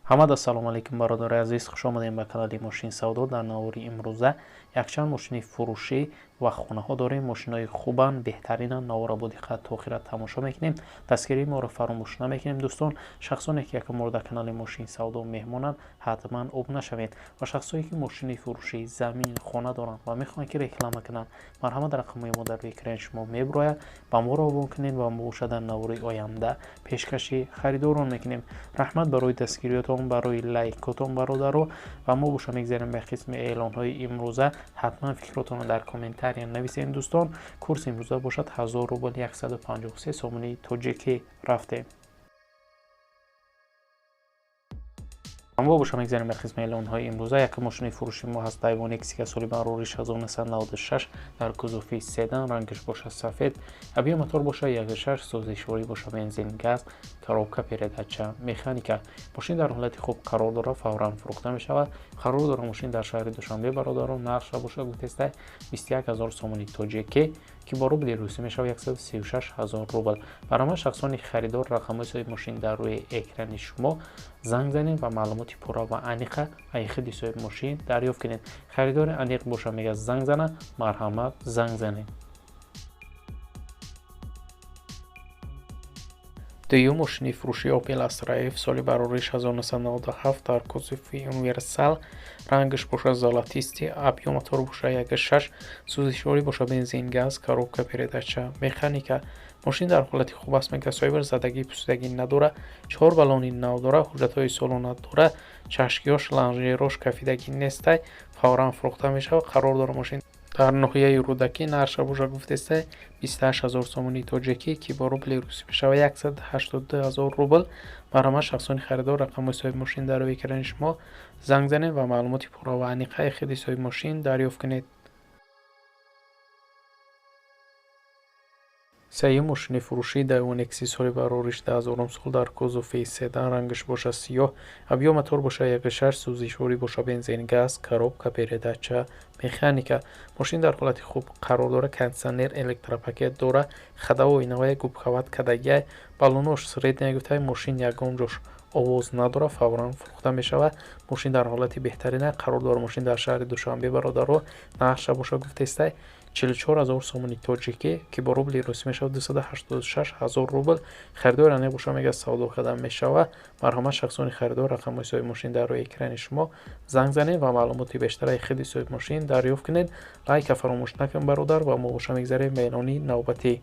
ҳамада ассалому алайкум бародари азиз, хуш омадем ба канали Мошин Савдо. Дар навори имрӯза якчанд мошини фурӯшӣ ва хонаҳо дорем. Мошинои хубанд, беҳтаринанд. Навора бо диққат то охира тамошо мекунем. Дастгирии моро фаромӯш намекунем. дӯстон, шахсоне ки якум бор дар канали Мошин Савдо меҳмонанд, ҳатман обуна шавед. ва шахсое ки мошини фурӯшӣ замин, хона доранд ва мехоҳанд ки реклама кунанд, марҳамат рақамҳои мо дар рӯи экрани шумо мебирояд. Ба мо равон кунед ва мо бошад дар навори оянда пешкаши харидорон мекунем. раҳмат барои дастгириётон, барои лайкотон бародаро. ва мо боша мегзарем ба қисми эълонҳои имрӯза. ҳатман фикротонро дар комментария нависед. дӯстон, курси имрӯза бошад 1000 рубл 153 сомони тоҷикӣ рафтем. мо боша мегзарем ба қисми эълонҳои имрӯза. якум мошини фурӯши мо ҳаст Daiwa Nexia соли барориш 1996 дар кузуфи седан, рангаш боша сафед, объем мотор боша 1.6, сӯзишворӣ боша бензин, газ, коробка передача, механика. мошин дар ҳолати хуб қарор дорад, фавран фурӯхта мешавад. қарор дорад мошин дар шаҳри Душанбе бародарон. нархша боша гуфтеста 21000 сомони тоҷикӣ ки бо рубли русӣ мешавад 136000 рубл. барои шахсони харидор рақамҳои мошин дар рӯи экрани шумо занг занед ва маълумоти пурра ва аниқа аз худи соҳиби мошин дарёфт кунед. харидори аниқ боша мега занг зана, марҳамат занг занед. дуюм мошини фурӯши Opel Astra F соли барориш 1997 дар кузуфи универсал, рангаш боша золотисти, объем мотор боша 1.6, сӯзишворӣ боша бензин, газ, коробка передача, механика. мошин дар ҳолати хуб аст, мега соҳиб задагӣ пусдагӣ надора, 4 баллони нав дора, ҳуҷҷатҳои солона дора, чашкиёш, ланжерош кафидагӣ нестай, фавран фурӯхта мешавад. қарор дора мошин дар ноҳияи рӯдакӣ. нархша боша гуфтеста 28000 сомони тоҷикӣ ки бо рубли русӣ мешавад 182000 рубл. марҳамат шахсони харидор рақамҳои соҳиби мошин дар рӯи экрани шумо занг занед ва маълумоти пурра ва аниқа аз худи соҳиби мошин дарёфт кунед. сеюм мошини фурӯши Daiwa Nexia соли барориш 2000 сол дар кузуфи седан, рангаш боша сиёҳ, объем мотор боша 1.6, сӯзишворӣ боша бензин, газ, коробка передача, механика. мошин дар ҳолати хуб қарор дора, кондитсионер, электропакет дора, хадавои навай, губқават кадагиай, баллонош средняя гуфтай. мошин ягон ҷош овоз надора, фавран фурӯхта мешавад. мошин дар ҳолати беҳтарина. қарор дора мошин дар шаҳри Душанбе бародаро. нархша боша гуфтеста 44000 сомони тоҷикӣ ки бо рубли русӣ мешавад 286000 рубл. харидори аниқ боша мега савдо карда мешавад. марҳамат шахсони харидор рақамҳои соҳиби мошин дар рӯи экрани шумо занг занед ва маълумоти бештар аз худи соҳиби мошин дарёфт кунед. лайка фаромӯш накун бародар ва мо боша мегзарем ба эълони навбатӣ.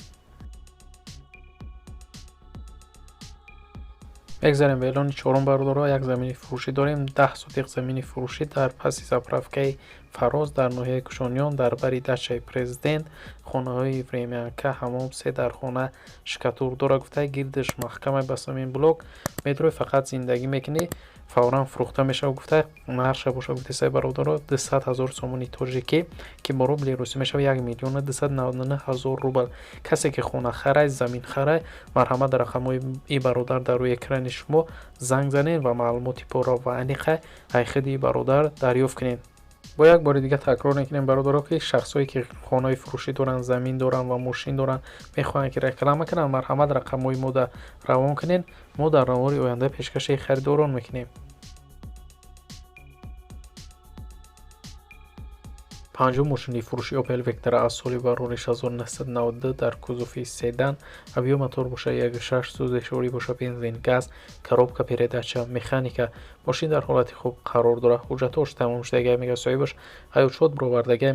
мегзарем ба эълони чорум бародаро. як замини фурӯшӣ дорем, 10 сотиқ замини фурӯшӣ дар паси заправкаи Фароз дар ноҳияи Кушониён дар бари дачаи Президент. хонаҳои времянка, ҳамом, 3 дар хона шикатур дора гуфта, гирдаш маҳкамаи басамин блок. метрои фақат зиндагӣ мекунӣ, фавран фурӯхта мешавад гуфта. нархша боша гуфтеста бародаро 200000 сомони тоҷикӣ ки бо рубли русӣ мешавад 1299000 рубл. касе ки хона харай, замин харай, марҳамат рақамҳои и бародар дар рӯи экрани шумо занг занед ва маълумоти пурра ва аниқа аз худи бародар дарёфт кунед. бо як бори дига такрор мекунем бародаро ки шахсое ки хонаи фурӯшӣ доранд, замин доранд ва мошин доранд, мехоҳанд ки реклама кунанд, марҳамат рақамҳои мо равон кунед. мо дар навори оянда пешкаши харидорон мекунем. панҷум мошини фурӯши Opel Vectra аз соли барориш 1992 дар кузуфи седан, объем мотор боша 1.6, сӯзишворӣ боша бензин, газ, коробка передача, механика. мошин дар ҳолати хуб қарор дорад, ҳуҷҷатҳош тамом шудагӣ мега соҳибаш ҳаётшод бировардагии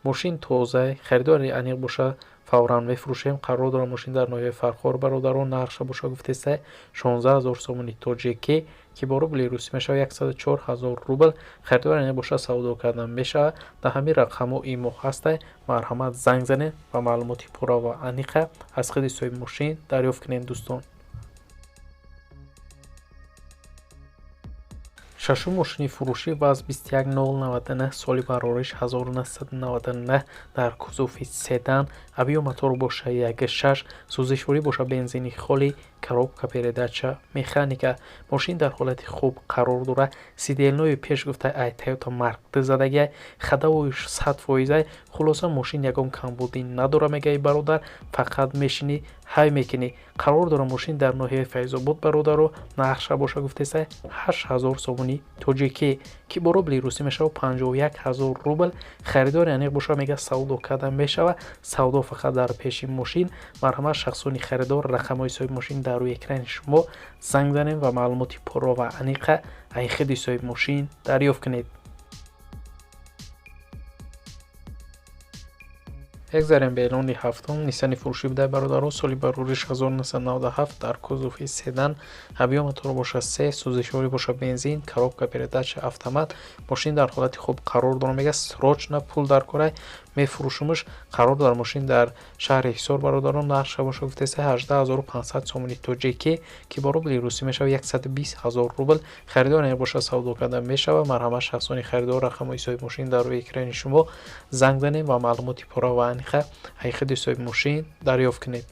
мошин тоза. харидори аниқ боша фавран мефурӯшем. қарор дорад мошин дар ноҳияи Фархор бародарон. нархша боша гуфтеста 16000 сомони тоҷикӣ ки бо рубли русӣ мешавад 104000 рубл. харидори аниқ боша савдо карда мешавад. дар ҳамин рақамҳо имо ҳастай. марҳамат занг занед ва маълумоти пурра ва аниқа аз худи соҳиби мошин дарёфт кунед. дӯстон, шашум мошини фурӯши ВАЗ 21099 соли барориш 1999 дар кузуфи седан, объем мотор боша 1.6, сӯзишворӣ боша бензини холӣ, коробка передача механика. мошин дар ҳолати хуб қарор дорад. сиделнои пеш гуфта ай Toyota Mark II задагиай хадавои 100%. хулоса мошин ягон камбудӣ надора мегаи бародар, фақат мешини ҳай мекунӣ. қарор дора мошин дар ноҳияи Файзобод бародаро нақша боша гуфтесай 8000 сомони тоҷикӣ ки бо рубли русӣ мешава 51000 рубл. харидори аниқ боша мега савдо карда мешава. савдо фақат дар пеши мошин. марҳамат шахсони харидор рақамҳои соҳиби мошин дар рӯи экрани шумо занг занед ва маълумоти пурро ва аниқа аз худи соҳиби мошин дарёфт кунед. як зарем ба эълони ҳафтум нисани фурӯшӣ бидай бародаро. соли барориш 1997 дар кузуфи седан ҳавиё мотор боша 3 сӯзишворӣ боша бензин коробка передача автомат. мошин дар ҳолати хуб қарор дорад. мега срочно пул дар корай мефурӯшумш. қарор дар мошин дар шаҳри ҳисор бародарон нақша боша гуфтеса 18500 сомони тоҷикӣ ки бо рубли русӣ мешава 120000 рубл. харидор аниқ боша савдо карда мешава. марҳамат шахсони харидор рақамҳои соҳиби мошин дар рӯи экрани шумо занг занед ва маълумоти пурра ва аниқа аз худи соҳиби мошин дарёфт кунед.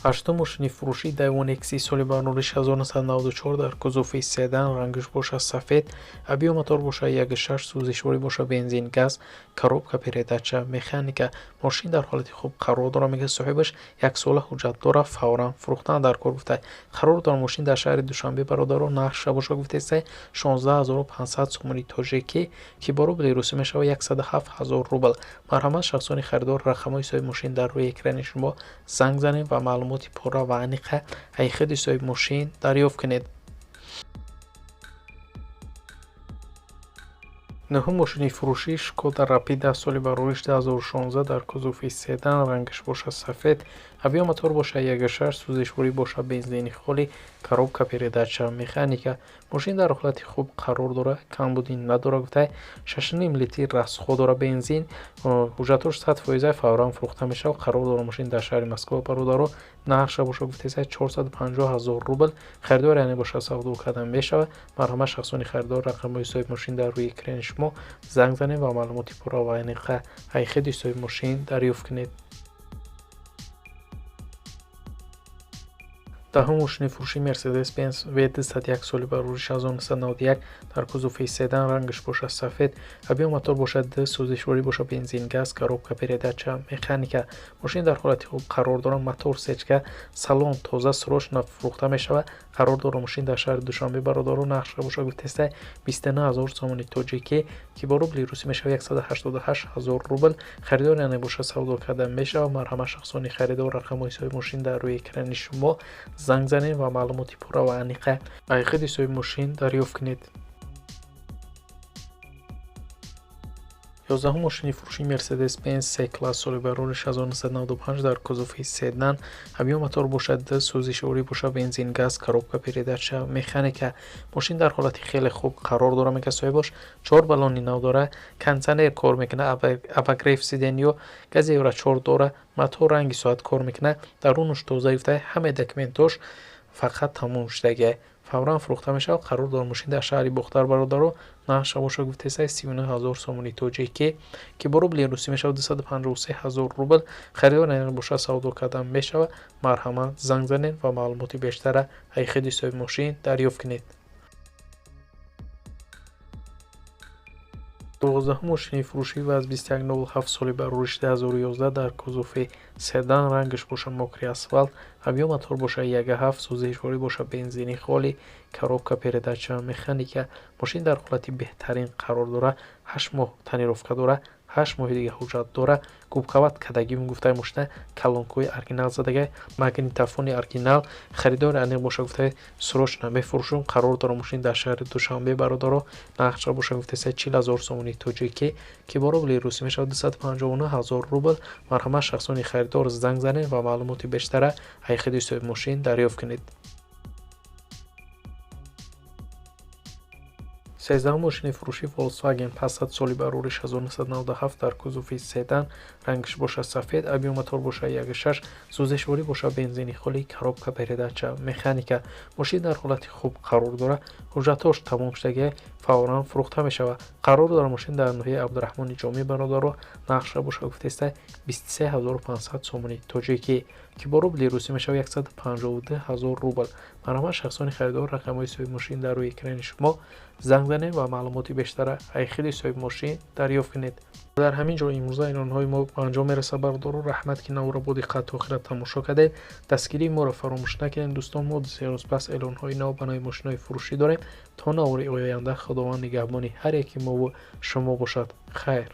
ҳаштум мошини фурӯшӣ Daiwa Nexi соли барориш 1994 дар кузуфи седан рангаш боша сафед ҳавиё мотор боша 1.6 сӯзишворӣ боша бензин газ коробка передача механика. мошин дар ҳолати хуб қарор дорад. мега соҳибаш яксола ҳуҷҷат дорад фавран фурӯхтан дар кор гуфта. қарор дорад мошин дар шаҳри душанбе бародаро нақша боша гуфтесай 16500 сомони тоҷикӣ ки бо рубли русӣ мешава 107000 рубл. марҳамат шахсони харидор рақамҳои соҳиби мошин дар рӯи экрани шумо занг занед ва маълумоти пурра ва аниқа аз худи соҳиби мошин дарёфт кунед. нӯҳум мошини фурӯшӣ Шкода Rapida соли барориш 2016 дар кузуфи седан рангаш боша сафед ҳавиё мотор боша 1.6 сӯзишворӣ боша бензини холӣ коробка передача механика. мошин дар ҳолати хуб қарор дорад. камбудӣ надора гуфтай 6.5 литр расход дора бензин ҳуҷҷатош 100% фавран фурӯхта мешава. қарор дора мошин дар шаҳри Москва бародаро нақша боша гуфтесай 450000 рубл. харидори аниқ боша савдо карда мешава. марҳамат шахсони харидор рақамҳои соҳиби мошин дар рӯи экрани шумо занг занед ва маълумоти пурра ва аниқа аз худи соҳиби мошин дарёфт кунед. даҳум мошини фурӯшӣ Mercedes-Benz V201 соли барориш 1991 дар кузуфи седан рангаш боша сафед ҳавиё мотор боша 2 сӯзишворӣ боша бензин газ коробка передача механика. мошин дар ҳолати хуб қарор дорад. мотор сечка салон тоза срочно фурӯхта мешава. қарор дорад мошин дар шаҳри душанбе бародаро нақша боша гуфтесай 29000 сомони тоҷикӣ ки бо рубли русӣ мешава 188000 рубл. харидори аниқ боша савдо карда мешава. марҳамат шахсони харидор рақамҳои соҳиби мошин дар рӯи экрани шумо занг занед ва маълумоти пурра ва аниқа аз худи соҳиби мошин дарёфт кунед. 11 мошини фурӯшӣ Mercedes-Benz C-Class соли барориш 1995 дар кузуфи седан ҳавиё мотор боша 2 сӯзишворӣ боша бензин газ коробка передача механика. мошин дар ҳолати хеле хуб қарор дорад. мега соҳибаш 4 баллони нав дора, кондитсионер кор мекунад, обогрев сиденё газиёра 4 дора, мотор ранги соат кор мекунад, дарунаш тоза гуфтай ҳамаи документош фақат тамом шудагиай фавран фурӯхта мешавад. қарор дорад мошин дар шаҳри Бухтар бародаро нақша боша гуфтесай 39000 сомони тоҷикӣ ки бо рубли русӣ мешава 253000 рубл. харидор аниқ боша савдо карда мешава. марҳамат занг занед ва маълумоти бештара аз худи соҳиби мошин дарёфт кунед. 12 мошини фурӯшӣ ВАЗ 2107 соли барориш 2011 дар кузуфи седан рангаш боша мокри асфалт ҳавиё мотор боша 1.7 сӯзишворӣ боша бензини холӣ коробка передача механика. мошин дар ҳолати беҳтарин қарор дорад. 8 моҳ танировка дорад. 8 моҳи дига ҳуҷҷат дора. губқават кадаги гуфтай мошина калонкои оригинал задагай магнитофони оригинал. харидори аниқ боша гуфтай срочно мефурӯшум. қарор дора мошин дар шаҳри душанбе бародаро нақша боша гуфтесай 40000 сомони тоҷикӣ ки бо рубли русӣ мешавад 259000 рубл. марҳамат шахсони харидор занг занед ва маълумоти бештара аз худи соҳиби мошин дарёфт кунед. 13 мошини фурӯшии Volkswagen Passat соли барориш 1997 дар кузуфи седан, рангаш бошад сафед, аби мотор бошад 1.6, сӯзишворӣ бошад бензини хӯли, коробка передача механика. Мошин дар ҳолати хуб қарор дорад, ҳуҷҷатҳош тамом шудагӣ фавран фурӯхта мешавад. Қарор дорад мошин дар ноҳияи Абдурахмони Ҷомӣ бародаро нақша бошад гуфтаиста 23500 сомони тоҷикӣ, ки бо рубли русӣ мешавад 152000 рубл. Марҳамат, шахсони харидор рақамҳои соҳиби мошин дар рӯи экрани шумо. занг занед ва маълумоти бештара айхиди соҳиби мошин дарёфт кунед. дар ҳамин ҷо имрӯза эълонҳои мо ба анҷом мерасад. бародаро раҳмат, ки навро бо диққат то охира тамошо кардед. дастгирии моро фаромӯш накунед дӯстон. мо рӯзпас эълонҳои нав ба навъи мошинҳои фурӯшӣ дорем. то навори оянда худованд нигаҳбони ҳар яки мову шумо бошад. хайр.